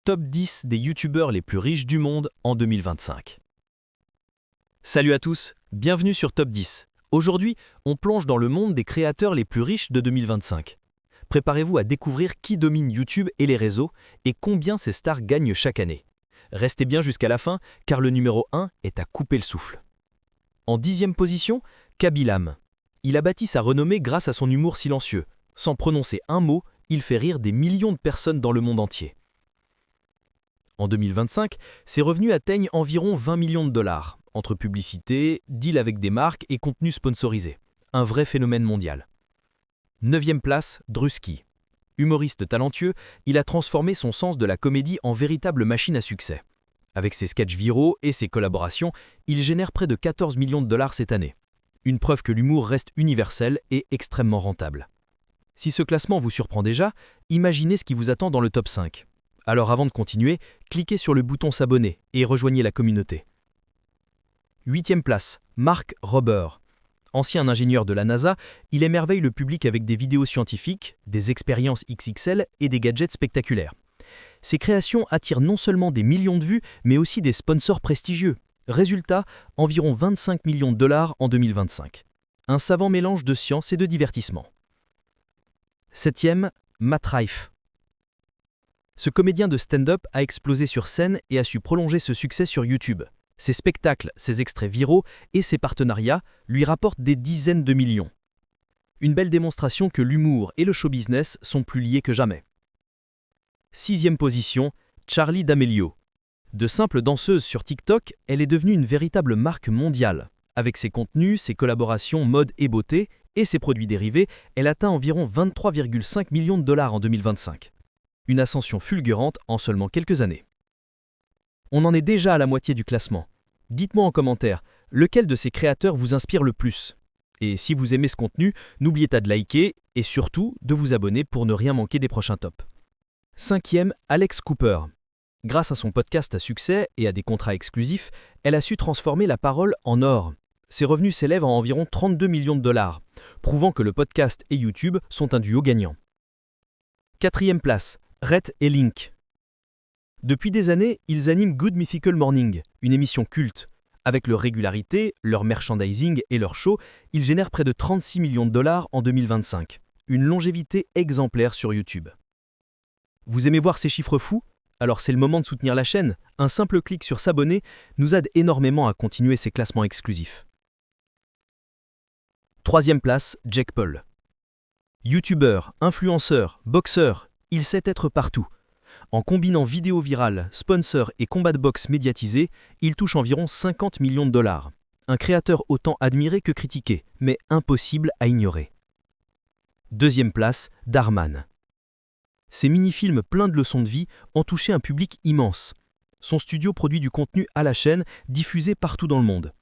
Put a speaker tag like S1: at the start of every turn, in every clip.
S1: Top 10 des youtubeurs les plus riches du monde en 2025. Salut à tous, bienvenue sur Top 10. Aujourd'hui, on plonge dans le monde des créateurs les plus riches de 2025. Préparez-vous à découvrir qui domine YouTube et les réseaux et combien ces stars gagnent chaque année. Restez bien jusqu'à la fin, car le numéro 1 est à couper le souffle. En 10e position, Kabylam. Il a bâti sa renommée grâce à son humour silencieux. Sans prononcer un mot, il fait rire des millions de personnes dans le monde entier. En 2025, ses revenus atteignent environ 20 millions de dollars, entre publicité, deals avec des marques et contenus sponsorisés. Un vrai phénomène mondial. 9e place, Druski. Humoriste talentueux, il a transformé son sens de la comédie en véritable machine à succès. Avec ses sketchs viraux et ses collaborations, il génère près de 14 millions de dollars cette année. Une preuve que l'humour reste universel et extrêmement rentable. Si ce classement vous surprend déjà, imaginez ce qui vous attend dans le top 5. Alors avant de continuer, cliquez sur le bouton s'abonner et rejoignez la communauté. 8e place, Mark Rober. Ancien ingénieur de la NASA, il émerveille le public avec des vidéos scientifiques, des expériences XXL et des gadgets spectaculaires. Ses créations attirent non seulement des millions de vues, mais aussi des sponsors prestigieux. Résultat, environ 25 millions de dollars en 2025. Un savant mélange de science et de divertissement. 7e, Matt Rife. Ce comédien de stand-up a explosé sur scène et a su prolonger ce succès sur YouTube. Ses spectacles, ses extraits viraux et ses partenariats lui rapportent des dizaines de millions. Une belle démonstration que l'humour et le show-business sont plus liés que jamais. 6e position, Charli D'Amelio. De simple danseuse sur TikTok, elle est devenue une véritable marque mondiale. Avec ses contenus, ses collaborations mode et beauté et ses produits dérivés, elle atteint environ 23,5 millions de dollars en 2025. Une ascension fulgurante en seulement quelques années. On en est déjà à la moitié du classement. Dites-moi en commentaire, lequel de ces créateurs vous inspire le plus? Et si vous aimez ce contenu, n'oubliez pas de liker et surtout de vous abonner pour ne rien manquer des prochains tops. 5e, Alex Cooper. Grâce à son podcast à succès et à des contrats exclusifs, elle a su transformer la parole en or. Ses revenus s'élèvent à environ 32 millions de dollars, prouvant que le podcast et YouTube sont un duo gagnant. 4e place, Rhett et Link. Depuis des années, ils animent Good Mythical Morning, une émission culte. Avec leur régularité, leur merchandising et leur show, ils génèrent près de 36 millions de dollars en 2025. Une longévité exemplaire sur YouTube. Vous aimez voir ces chiffres fous? Alors c'est le moment de soutenir la chaîne. Un simple clic sur s'abonner nous aide énormément à continuer ces classements exclusifs. 3e place, Jake Paul. YouTubeur, influenceur, boxeur, il sait être partout. En combinant vidéos virales, sponsors et combats de boxe médiatisés, il touche environ 50 millions de dollars. Un créateur autant admiré que critiqué, mais impossible à ignorer. 2e place, Darman. Ses mini-films pleins de leçons de vie ont touché un public immense. Son studio produit du contenu à la chaîne, diffusé partout dans le monde.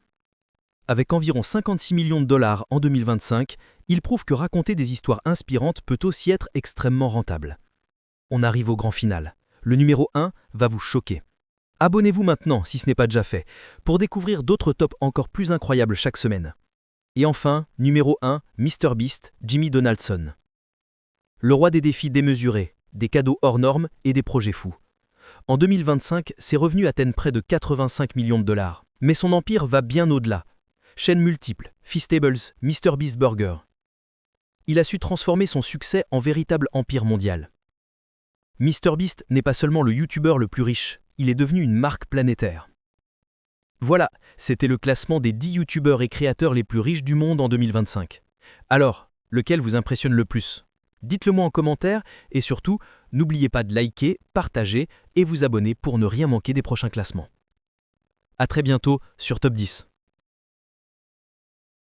S1: Avec environ 56 millions de dollars en 2025, il prouve que raconter des histoires inspirantes peut aussi être extrêmement rentable. On arrive au grand final. Le numéro 1 va vous choquer. Abonnez-vous maintenant si ce n'est pas déjà fait, pour découvrir d'autres tops encore plus incroyables chaque semaine. Et enfin, numéro 1, MrBeast, Jimmy Donaldson. Le roi des défis démesurés, des cadeaux hors normes et des projets fous. En 2025, ses revenus atteignent près de 85 millions de dollars. Mais son empire va bien au-delà. Chaînes multiples, Feastables, MrBeast Burger. Il a su transformer son succès en véritable empire mondial. MrBeast n'est pas seulement le youtubeur le plus riche, il est devenu une marque planétaire. Voilà, c'était le classement des 10 youtubeurs et créateurs les plus riches du monde en 2025. Alors, lequel vous impressionne le plus? Dites-le moi en commentaire et surtout, n'oubliez pas de liker, partager et vous abonner pour ne rien manquer des prochains classements. À très bientôt sur Top 10.